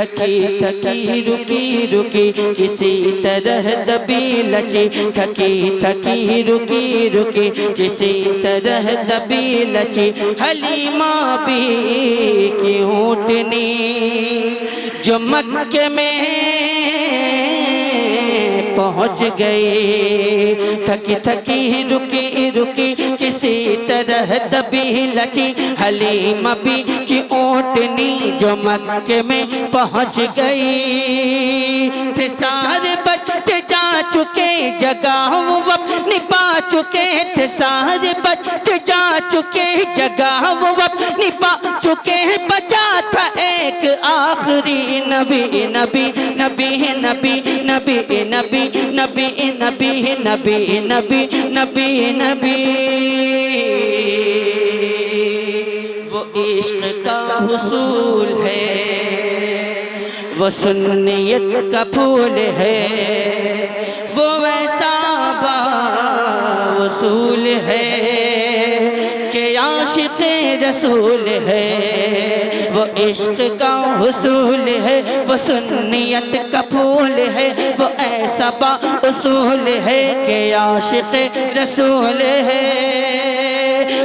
थकी थकी रुकी रुकी किसी तरह दबी लची, थकी थकी रुकी रुकी किसी तरह दबी लची। हलीमा भी की ऊँटनी जो मक्के में पहुँच गई, थकी थकी रुकी रुकी किसी तरह दबी लची। हलीमा भी की ऊँटनी जो मक्के में पहुँच गई। थे सारे बच्चे जा चुके जगह वो अपनी पा चुके थे, सारे बच्चे जा चुके जगह वो अपनी पा चुके। बचा था एक आखिरी नबी नबी नबी नबी नबी नबी नबी नबी नबी नबी नबी नबी। वो इश्क का हुसूल है, वो सुन्नियत का फूल है, वो वैसा बावसूल है कि आशिक़ रसूल है। वो इश्क का हुसूल है, वो सुन्नियत का फूल है, वो ऐसा बाउसूल है कि आशिक़ रसूल है।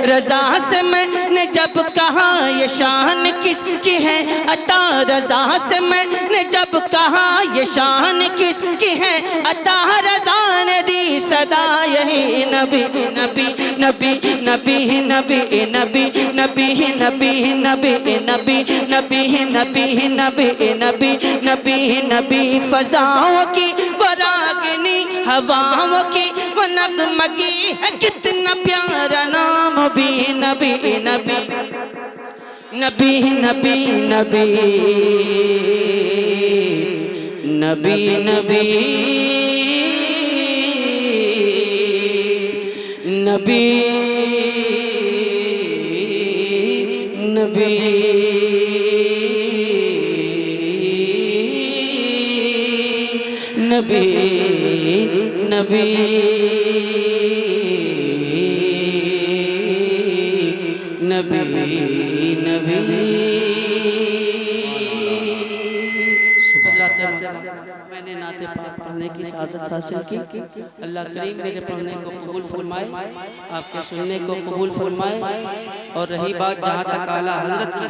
रज़ा से मैंने जब कहा ये शान किसकी है अता, रज़ा से मैंने जब कहा ये शान किसकी है अता, रज़ा ने दी सदा यही नबी नबी नबी नबी नबी नबी नबी नबी नबी नबी नबी नबी नबी नबी नबी नबी। फ़ज़ाओं की वो रागिनी हवाओं की वो नगमगी है, कितना प्यारा नाम भी नबी नबी नबी नबी नबी नबी नबी नबी नबी नबी नबी नबी नबी। मैंने नाते पाक पढ़ने की शहादत हासिल की। अल्लाह करीम मेरे पढ़ने को कबूल फरमाए, आपके सुनने को कबूल फरमाए। और रही बात जहाँ तक आला हजरत की,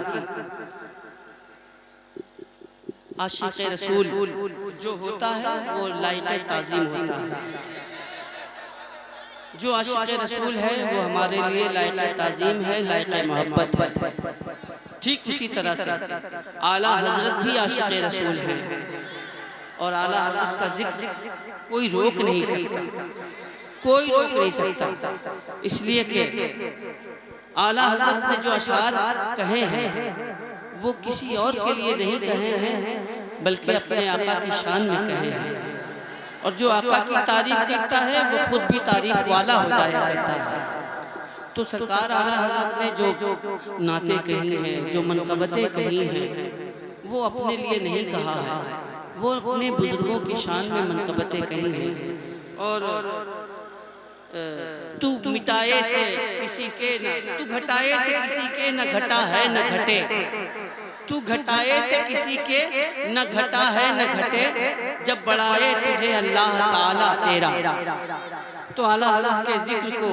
आशिक़ रसूल जो होता है वो लायक़ ताज़ीम होता है। जो आशिक़ रसूल है वो हमारे लिए लायक़ ताज़ीम है, लायक़ मोहब्बत है। ठीक उसी तरह से आला हजरत भी आशिक़ रसूल है, और आला हजरत का जिक्र कोई रोक नहीं सकता, कोई रोक नहीं सकता। इसलिए कि आला हजरत ने जो अशार कहे हैं वो किसी और के लिए नहीं कहे हैं, बल्कि अपने आका की शान में कहे हैं। और जो आका की तारीफ करता है वो खुद भी तारीफ वाला हो जाया करता है। तो सरकार आला हजरत ने जो नाते कही हैं, जो मनक़बतें कही हैं, वो अपने लिए नहीं कहा है, वो अपने बुजुर्गों की शान में मनक़बतें कही हैं। और तू मिटाए से किसी के न, तू घटाए से किसी के न घटा है न घटे, तू घटाए से किसी के न घटा है न घटे, जब बढ़ाए तुझे अल्लाह ताला तेरा। तो आला हज़रत के जिक्र को